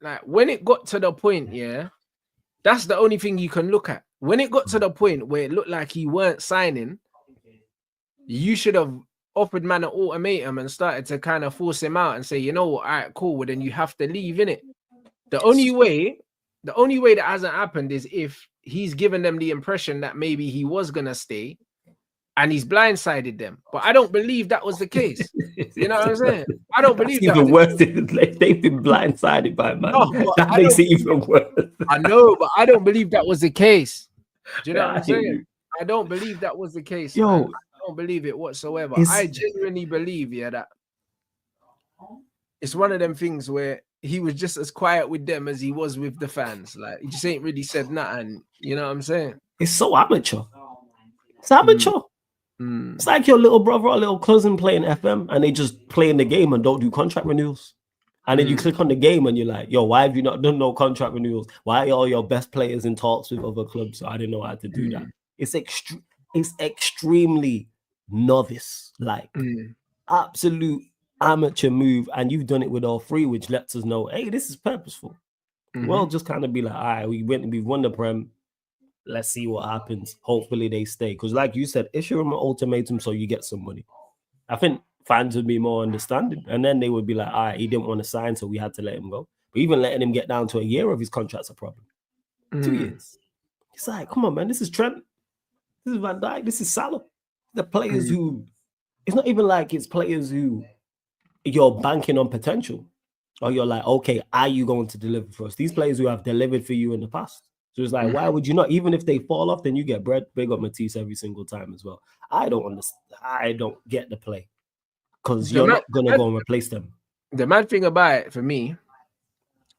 like when it got to the point, yeah, that's the only thing you can look at. When it got to the point where it looked like he weren't signing, you should have offered man an ultimatum and started to kind of force him out and say, you know what, all right, cool, well then you have to leave, innit? The only way that hasn't happened is if he's given them the impression that maybe he was gonna stay and he's blindsided them. But I don't believe that was the case. You know what I'm saying? I don't believe that's even worse. They've been blindsided by man. No, that makes it even worse. I know, but I don't believe that was the case. Do you know what I'm saying? I don't believe that was the case. Yo, man. I don't believe it whatsoever. I genuinely believe, that it's one of them things where he was just as quiet with them as he was with the fans. Like, he just ain't really said nothing. You know what I'm saying? It's so amateur. It's amateur. It's like your little brother or little cousin playing FM and they just play in the game and don't do contract renewals. And then you click on the game and you're like, yo, why have you not done no contract renewals? Why are all your best players in talks with other clubs? So I didn't know how to do that. It's extremely novice, like absolute amateur move. And you've done it with all three, which lets us know, hey, this is purposeful. Well, just kind of be like, all right, we've won the Prem. Let's see what happens. Hopefully they stay. Because like you said, issue them an ultimatum so you get some money. I think fans would be more understanding. And then they would be like, all right, he didn't want to sign, so we had to let him go. But even letting him get down to a year of his contract's a problem. 2 years. It's like, come on, man. This is Trent. This is Van Dijk. This is Salah. The players who... It's not even like it's players who you're banking on potential. Or you're like, okay, are you going to deliver for us? These players who have delivered for you in the past. So it's like, why would you not? Even if they fall off, then you get bread. Big up Matisse every single time as well. I don't understand. I don't get the play because you're not going to go and replace them. The mad thing about it for me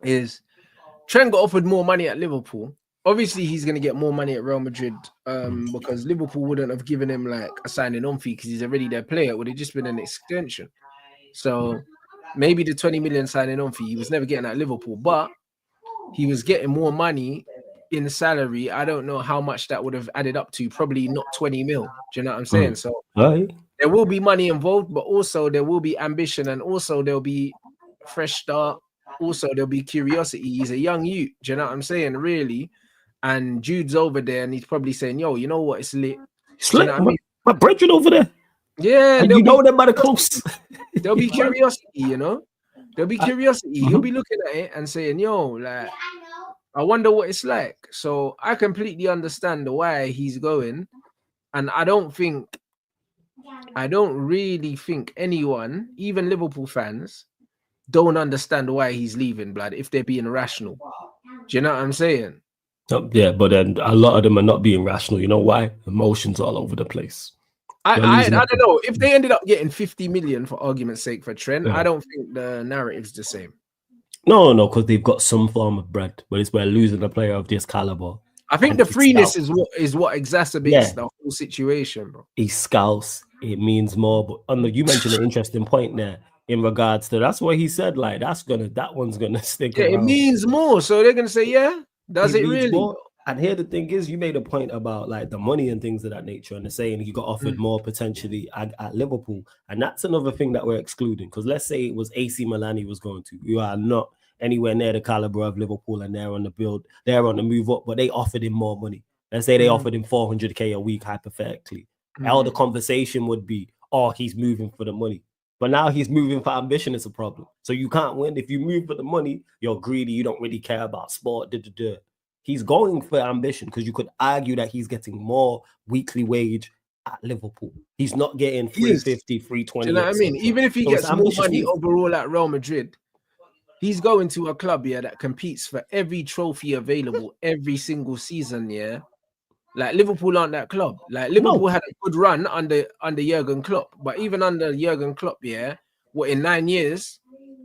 is Trent got offered more money at Liverpool. Obviously, he's going to get more money at Real Madrid because Liverpool wouldn't have given him like a signing on fee because he's already their player. It would have just been an extension. So maybe the 20 million signing on fee, he was never getting at Liverpool, but he was getting more money in salary. I don't know how much that would have added up to. Probably not 20 mil. Do you know what I'm saying? So there will be money involved, but also there will be ambition, and also there'll be fresh start. Also there'll be curiosity. He's a young youth. Do you know what I'm saying? Really. And Jude's over there, and he's probably saying, "Yo, you know what? It's lit. It's lit. You know what I mean? My brethren over there. Yeah, and you know them by the close. There'll be curiosity. You know, there'll be curiosity. You'll be looking at it and saying, "Yo, like." I wonder what it's like. So I completely understand why he's going. And I don't really think anyone, even Liverpool fans, don't understand why he's leaving, blood, if they're being rational. Do you know what I'm saying? Yeah, but then a lot of them are not being rational. You know why? Emotions all over the place. I don't know. If they ended up getting 50 million, for argument's sake, for Trent, I don't think the narrative's the same. No, because they've got some form of bread, but it's where losing a player of this caliber. I think the freeness is what exacerbates the whole situation, bro. He scouts, it means more. But you mentioned an interesting point there in regards to that's what he said. Like that one's gonna stick. Yeah, it means more. So they're gonna say, yeah, does it really? More. And here the thing is, you made a point about like the money and things of that nature, and they're saying he got offered more potentially at Liverpool, and that's another thing that we're excluding. Because let's say it was AC Milan he was going to, you are not anywhere near the caliber of Liverpool, and they're on the build, they're on the move up, but they offered him more money. Let's say they offered him 400k a week, hypothetically. All the conversation would be, oh, he's moving for the money. But now he's moving for ambition. It's a problem. So you can't win. If you move for the money, you're greedy. You don't really care about sport. He's going for ambition because you could argue that he's getting more weekly wage at Liverpool. He's not getting 350, 320. Do you know what I mean? Even if he gets more money overall at Real Madrid, he's going to a club, that competes for every trophy available every single season, Like Liverpool aren't that club. Like Liverpool had a good run under Jurgen Klopp, but even under Jurgen Klopp, in 9 years,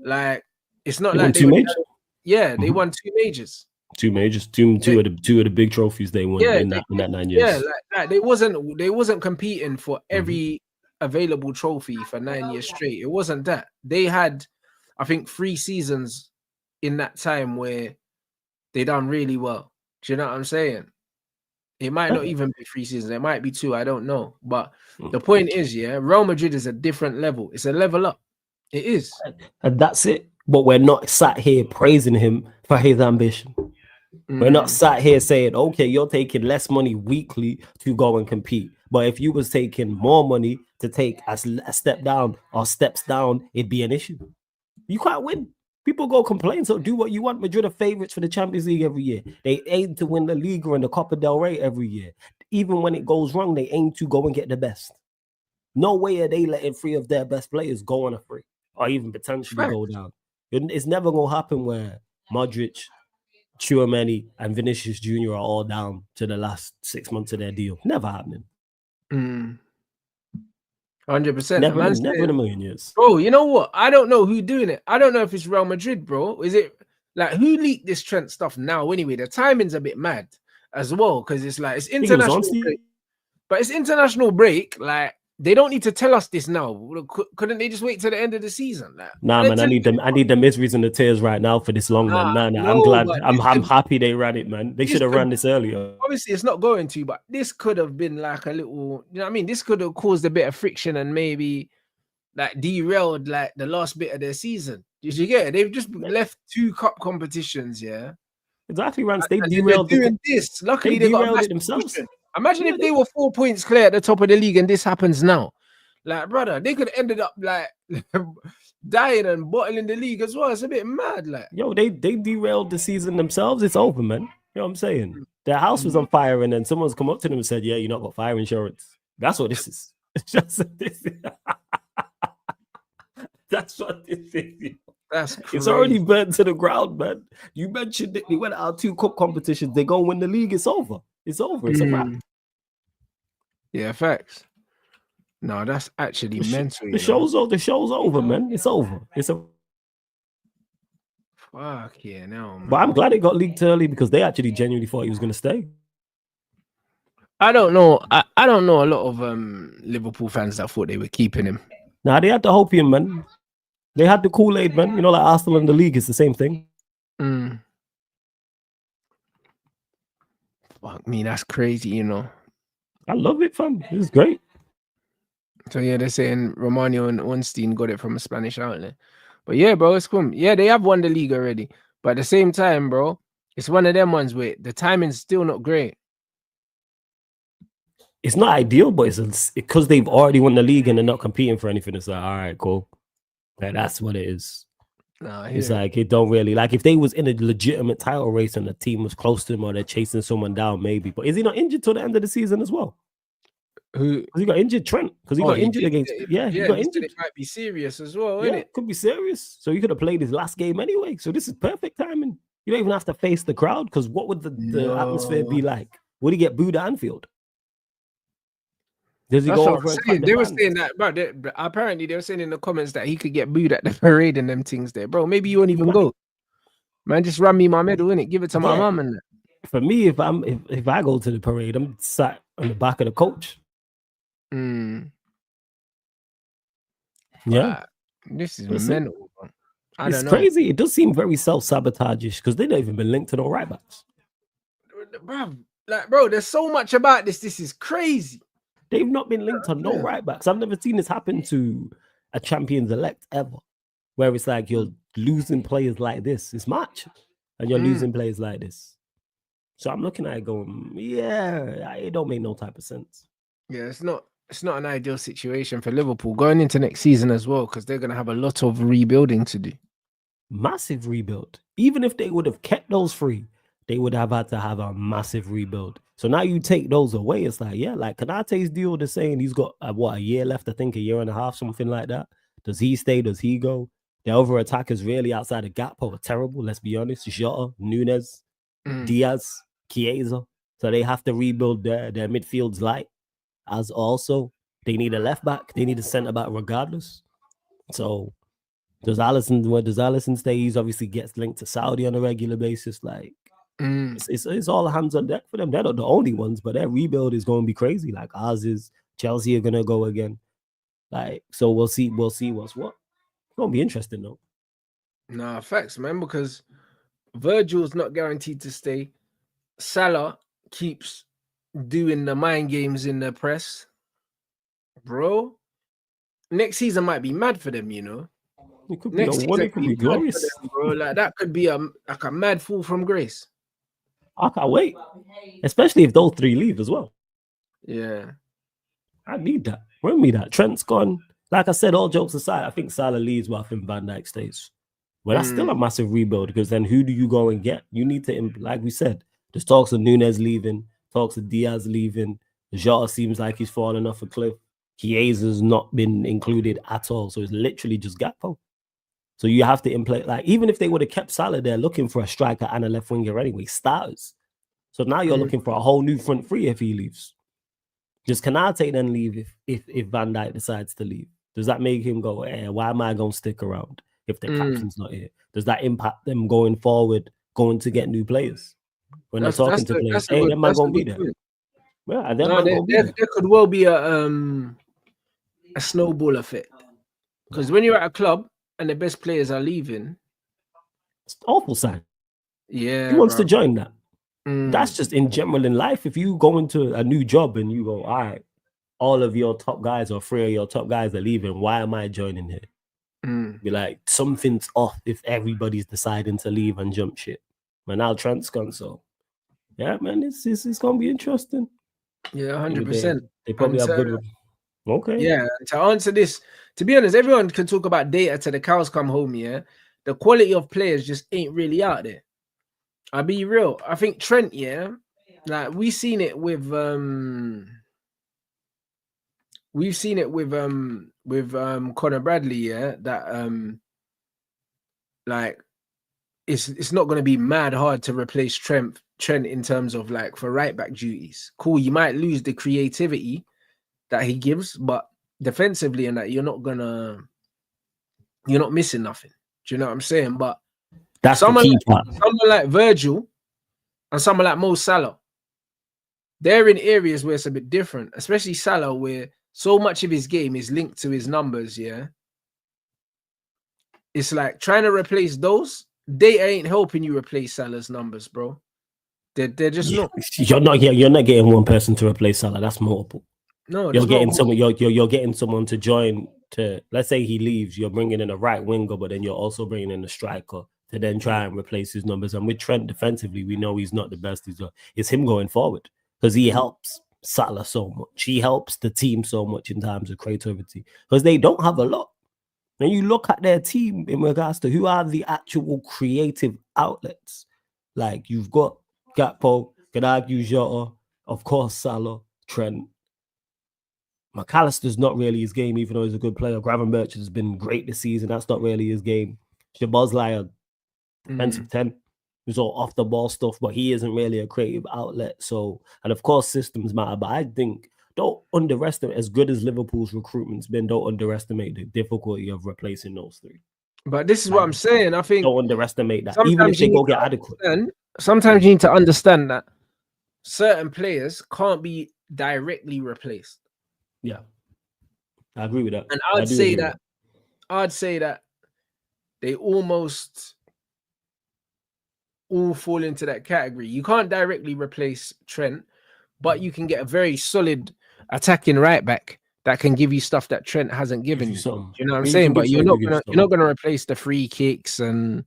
like it's not like they won two majors. Two majors, two of the big trophies they won in that 9 years. Yeah, like they wasn't competing for every available trophy for 9 years straight. It wasn't that. They had, I think, 3 seasons in that time where they done really well. Do you know what I'm saying? It might not even be 3 seasons. It might be 2. I don't know. But the point is, Real Madrid is a different level. It's a level up. It is. And that's it. but we're not sat here praising him for his ambition. We're not sat here saying, okay, you're taking less money weekly to go and compete. But if you was taking more money to take a step down or steps down, it'd be an issue. You can't win. People go complain, so do what you want. Madrid are favorites for the Champions League every year. They aim to win the Liga and the Copa del Rey every year. Even when it goes wrong, they aim to go and get the best. No way are they letting 3 of their best players go on a free or even potentially go down. It's never going to happen where Modric, Tchouaméni, and Vinicius Jr. are all down to the last 6 months of their deal. Never happening. 100%. Never in a million years. Bro, you know what? I don't know who's doing it. I don't know if it's Real Madrid, bro. Is it like who leaked this Trent stuff now? Anyway, the timing's a bit mad as well because it's like it's international break. But it's international break. Like they don't need to tell us this now. Couldn't they just wait till the end of the season? Like, nah, man, I need the miseries and the tears right now for this long, man. Nah, I'm glad. I'm happy they ran it, man. They should have run this earlier. Obviously, it's not going to, but this could have been like a little, you know what I mean? This could have caused a bit of friction and maybe like derailed like the last bit of their season. Did you get it? They've just left 2 cup competitions, yeah. Exactly, Rants. They derailed this. Luckily, they got it themselves. Imagine if they were 4 points clear at the top of the league and this happens now. Like, brother, they could have ended up like dying and bottling the league as well. It's a bit mad, like. Yo, they derailed the season themselves. It's over, man. You know what I'm saying? Their house was on fire, and then someone's come up to them and said, "Yeah, you're not got fire insurance." That's what this is. That's what this is. That's what this is. That's crazy. It's already burnt to the ground, man. You mentioned that they went out 2 cup competitions. They go win the league. It's over. It's over. It's a wrap. Yeah, facts. No, that's actually mental. The show's over, man. It's over. It's a fuck yeah, no. Man. But I'm glad it got leaked early because they actually genuinely thought he was going to stay. I don't know. I don't know a lot of Liverpool fans that thought they were keeping him. Nah, they had the hopium, man. They had the Kool-Aid, man. You know, like Arsenal in the league, it's the same thing. Fuck me, that's crazy, you know. I love it, fam. It's great. So yeah, they're saying Romano and Ornstein got it from a Spanish outlet. But yeah, bro, it's cool. Yeah, they have won the league already. But at the same time, bro, it's one of them ones where the timing's still not great. It's not ideal, but it's because they've already won the league and they're not competing for anything. It's like, all right, cool. Like, that's what it is. It's like it don't really like if they was in a legitimate title race and the team was close to them or they're chasing someone down, maybe. But is he not injured till the end of the season as well? Who? He got injured, Trent, because he got injured against. He got injured. It might be serious as well, isn't it? Could be serious. So he could have played his last game anyway. So this is perfect timing. You don't even have to face the crowd because what would the atmosphere be like? Would he get booed at Anfield? Does he go over? They were saying that, bro. Apparently, they were saying in the comments that he could get booed at the parade and them things there, bro. Maybe you won't even go. Man, just run me my medal, innit? Give it to my mum and that. For me, if I go to the parade, I'm sat on the back of the coach. Yeah, this is mental. It's crazy. It does seem very self-sabotage-ish because they've not even been linked to no right backs. Bro, there's so much about this. This is crazy. They've not been linked to no right backs. I've never seen this happen to a Champions elect ever, where it's like you're losing players like this. It's match, and you're losing players like this. So I'm looking at it going, yeah, it don't make no type of sense. Yeah, it's not an ideal situation for Liverpool going into next season as well, because they're going to have a lot of rebuilding to do. Massive rebuild. Even if they would have kept those 3, they would have had to have a massive rebuild. So now you take those away. It's like, yeah, like Kanate's deal, they're saying he's got a year left, I think a year and a half, something like that. Does he stay? Does he go? The over attackers really outside the gap are terrible, let's be honest. Jota, Nunes, Diaz, Chiesa. So they have to rebuild their midfields light. As also, they need a left back, they need a centre back regardless. So does Alisson stay? He's obviously gets linked to Saudi on a regular basis. Like it's all hands on deck for them. They're not the only ones, but their rebuild is going to be crazy. Like ours is. Chelsea are gonna go again. Like, so we'll see what's what. It's gonna be interesting though. Nah, facts, man, because Virgil's not guaranteed to stay. Salah keeps doing the mind games in the press. Bro, next season might be mad for them, you know. It could be a one. It could be glorious, them, bro. Like that could be a mad fall from grace. I can't wait, especially if those three leave as well. Yeah, I need that. Bring me that. Trent's gone. Like I said, all jokes aside, I think Salah leaves, but I think Van Dijk stays. Well, that's still a massive rebuild because then who do you go and get? You need to, like we said, there's talks of Nunez leaving, talks of Diaz leaving. Jota seems like he's falling off a cliff. Chiesa's not been included at all. So it's literally just Gakpo. So you have to implement, like, even if they would have kept Salah there looking for a striker and a left winger anyway, starters. So now you're looking for a whole new front three if he leaves. Does Kanate then leave if Van Dijk decides to leave? Does that make him go, why am I going to stick around if the captain's not here? Does that impact them going forward, going to get new players? When they're talking to players, hey, them man going to be there. Yeah, there could well be a snowball effect. Because when you're at a club and the best players are leaving, it's an awful sign. Yeah. Who wants to join that? That's just in general in life. If you go into a new job and you go, all right, all of your top guys or three of your top guys are leaving, why am I joining here? Be like, something's off if everybody's deciding to leave and jump ship. But now Trent's gone, so yeah, man, it's gonna be interesting. Yeah, 100%. They probably have good. Okay. Yeah, to answer this, to be honest, everyone can talk about data till the cows come home. Yeah, the quality of players just ain't really out there. I'll be real. I think Trent, yeah, like we've seen it with Conor Bradley, yeah, that like it's not going to be mad hard to replace Trent in terms of like for right back duties. Cool, you might lose the creativity that he gives, but defensively and that you're not missing nothing. Do you know what I'm saying? But that's someone like Virgil and someone like Mo Salah, they're in areas where it's a bit different, especially Salah, where so much of his game is linked to his numbers. Yeah, it's like trying to replace those. They ain't helping you replace Salah's numbers, bro. They're just not. You're not getting one person to replace Salah. That's multiple. No, you're getting someone. You're getting someone to join. To let's say he leaves, you're bringing in a right winger, but then you're also bringing in a striker to then try and replace his numbers. And with Trent defensively, we know he's not the best. It's him going forward because he helps Salah so much. He helps the team so much in terms of creativity because they don't have a lot. When you look at their team in regards to who are the actual creative outlets, like you've got Gakpo, could argue Jota, of course Salah, Trent. McAllister's not really his game, even though he's a good player. Gravenberch has been great this season. That's not really his game. Szoboszlai, defensive 10, who's all off the ball stuff, but he isn't really a creative outlet. So, and of course, systems matter. But I think don't underestimate, as good as Liverpool's recruitment's been, don't underestimate the difficulty of replacing those three. But this is what I'm saying. I think don't underestimate that. Even if they go get adequate. Sometimes you need to understand that certain players can't be directly replaced. Yeah, I agree with that. And I'd say that they almost all fall into that category. You can't directly replace Trent, but you can get a very solid attacking right back that can give you stuff that Trent hasn't given you. Do you know what I'm saying? But you're not gonna replace the free kicks and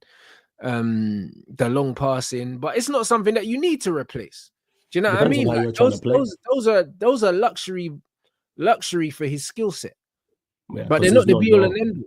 the long passing. But it's not something that you need to replace. Do you know what I mean? Like those are luxury for his skill set, but they're not the be all and end all.